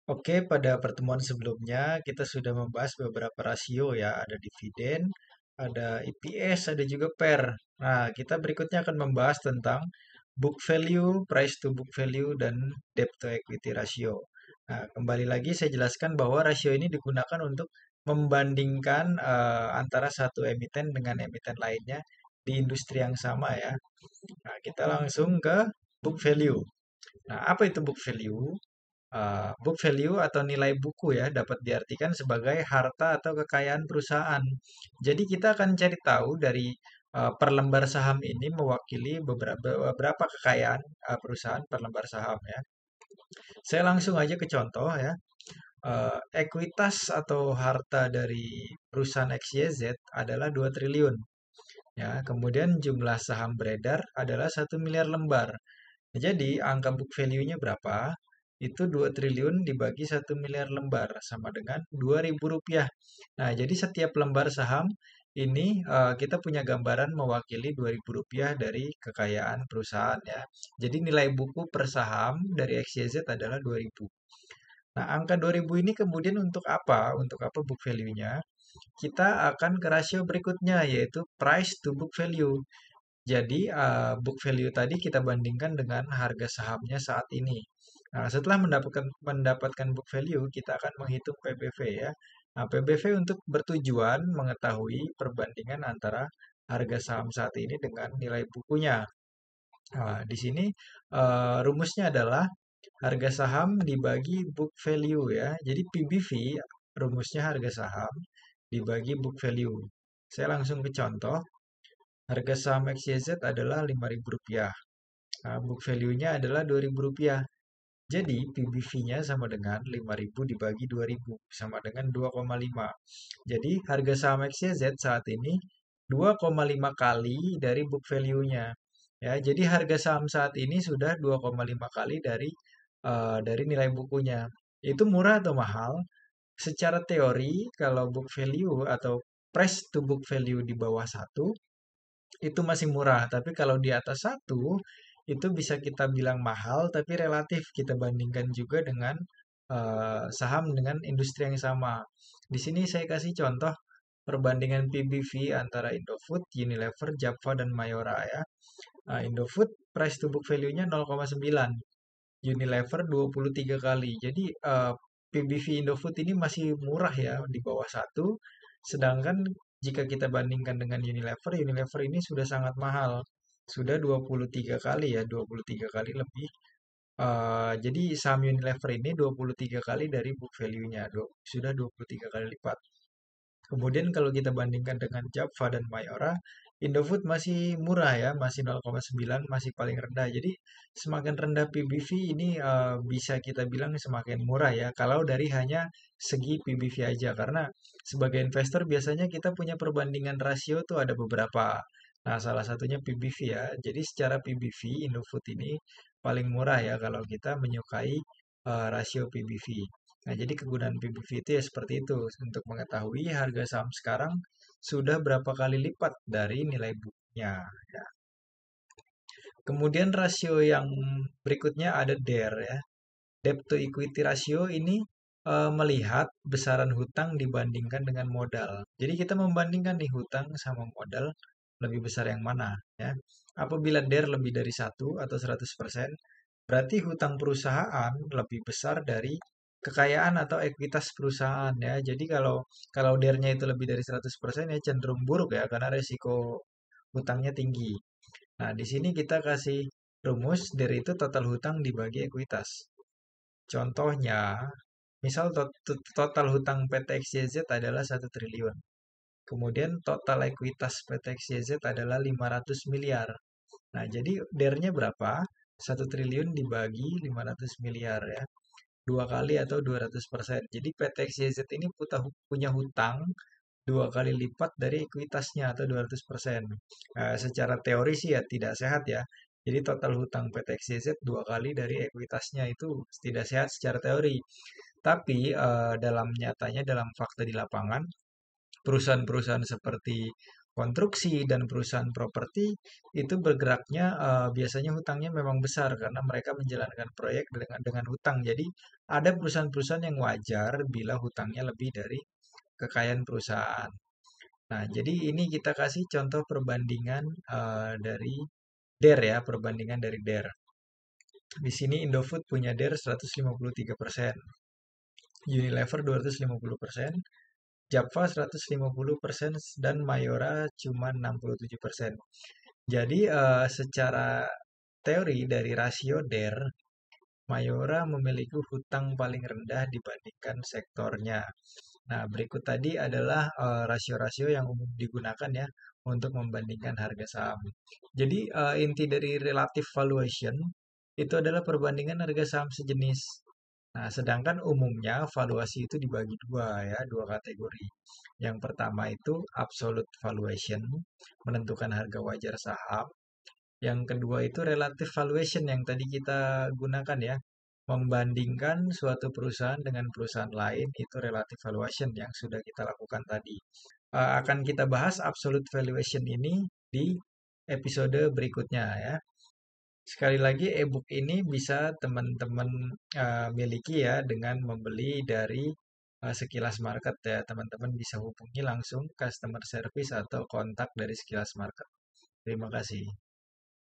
Oke, pada pertemuan sebelumnya kita sudah membahas beberapa rasio ya, ada dividen, ada EPS, ada juga PER. Nah, kita berikutnya akan membahas tentang book value, price to book value, dan debt to equity ratio. Nah, kembali lagi saya jelaskan bahwa rasio ini digunakan untuk membandingkan antara satu emiten dengan emiten lainnya di industri yang sama ya. Nah, kita langsung ke book value. Nah, apa itu book value? Book value atau nilai buku ya dapat diartikan sebagai harta atau kekayaan perusahaan. Jadi kita akan cari tahu dari per lembar saham ini mewakili beberapa kekayaan perusahaan per lembar saham ya. Saya langsung aja ke contoh ya. Ekuitas atau harta dari perusahaan XYZ adalah 2 triliun ya. Kemudian jumlah saham beredar adalah 1 miliar lembar. Jadi angka book value-nya berapa? Itu 2 triliun dibagi 1 miliar lembar sama dengan Rp2.000. Nah, jadi setiap lembar saham ini kita punya gambaran mewakili Rp2.000 dari kekayaan perusahaan ya. Jadi nilai buku per saham dari XYZ adalah 2.000. Nah, angka 2.000 ini kemudian untuk apa? Untuk apa book value-nya? Kita akan ke rasio berikutnya yaitu price to book value. Jadi, book value tadi kita bandingkan dengan harga sahamnya saat ini. Nah, setelah mendapatkan book value, kita akan menghitung PBV ya. Nah, PBV untuk bertujuan mengetahui perbandingan antara harga saham saat ini dengan nilai bukunya. Nah, di sini rumusnya adalah harga saham dibagi book value ya. Jadi PBV rumusnya harga saham dibagi book value. Saya langsung ke contoh. Harga saham XYZ adalah Rp5.000. Nah, book value-nya adalah Rp2.000. Jadi PBV-nya sama dengan 5.000 dibagi 2.000 sama dengan 2,5. Jadi harga saham XYZ saat ini 2,5 kali dari book value-nya. Ya, jadi harga saham saat ini sudah 2,5 kali dari nilai bukunya. Itu murah atau mahal? Secara teori kalau book value atau price to book value di bawah satu itu masih murah. Tapi kalau di atas satu, itu bisa kita bilang mahal, tapi relatif kita bandingkan juga dengan saham dengan industri yang sama. Di sini saya kasih contoh perbandingan PBV antara Indofood, Unilever, Japfa, dan Mayora ya. Indofood price to book value-nya 0,9, Unilever 23 kali. Jadi PBV Indofood ini masih murah ya di bawah satu. Sedangkan jika kita bandingkan dengan Unilever, Unilever ini sudah sangat mahal. Sudah 23 kali ya, 23 kali lebih. Jadi saham Unilever ini 23 kali dari book value-nya. Sudah 23 kali lipat. Kemudian kalau kita bandingkan dengan Java dan Mayora, Indofood masih murah ya, masih 0,9, masih paling rendah. Jadi semakin rendah PBV ini bisa kita bilang semakin murah ya. Kalau dari hanya segi PBV aja, karena sebagai investor biasanya kita punya perbandingan rasio tuh ada beberapa. Nah, salah satunya PBV ya. Jadi secara PBV Indofood ini paling murah ya kalau kita menyukai rasio PBV. Nah, jadi kegunaan PBV itu ya seperti itu untuk mengetahui harga saham sekarang sudah berapa kali lipat dari nilai bukunya. Ya. Kemudian rasio yang berikutnya ada DER ya. Debt to equity ratio ini melihat besaran hutang dibandingkan dengan modal. Jadi kita membandingkan nih hutang sama modal lebih besar yang mana ya. Apabila DER lebih dari 1 atau 100%, berarti hutang perusahaan lebih besar dari kekayaan atau ekuitas perusahaan ya. Jadi kalau kalau DER-nya itu lebih dari 100% ya cenderung buruk ya karena resiko hutangnya tinggi. Nah, di sini kita kasih rumus DER itu total hutang dibagi ekuitas. Contohnya, misal total hutang PT XYZ adalah 1 triliun. Kemudian total ekuitas PT XYZ adalah 500 miliar. Nah, jadi DER-nya berapa? 1 triliun dibagi 500 miliar ya. 2 kali atau 200%. Jadi PT XYZ ini punya hutang 2 kali lipat dari ekuitasnya atau 200%. Secara teori sih ya tidak sehat ya. Jadi total hutang PT XYZ 2 kali dari ekuitasnya itu tidak sehat secara teori. Tapi dalam nyatanya, dalam fakta di lapangan, perusahaan-perusahaan seperti konstruksi dan perusahaan properti itu bergeraknya biasanya hutangnya memang besar karena mereka menjalankan proyek dengan hutang. Jadi ada perusahaan-perusahaan yang wajar bila hutangnya lebih dari kekayaan perusahaan. Nah, jadi ini kita kasih contoh perbandingan dari DER ya, perbandingan dari DER. Di sini Indofood punya DER 153%, Unilever 250%, Java 150%, dan Mayora cuma 67%. Jadi secara teori dari rasio DER, Mayora memiliki hutang paling rendah dibandingkan sektornya. Nah, berikut tadi adalah rasio-rasio yang umum digunakan ya untuk membandingkan harga saham. Jadi inti dari relative valuation itu adalah perbandingan harga saham sejenis. Nah, sedangkan umumnya valuasi itu dibagi dua ya, dua kategori. Yang pertama itu absolute valuation, menentukan harga wajar saham. Yang kedua itu relative valuation yang tadi kita gunakan ya, membandingkan suatu perusahaan dengan perusahaan lain itu relative valuation yang sudah kita lakukan tadi. Akan kita bahas absolute valuation ini di episode berikutnya ya. Sekali lagi e-book ini bisa teman-teman miliki ya dengan membeli dari Sekilas Market ya. Teman-teman bisa hubungi langsung customer service atau kontak dari Sekilas Market. Terima kasih.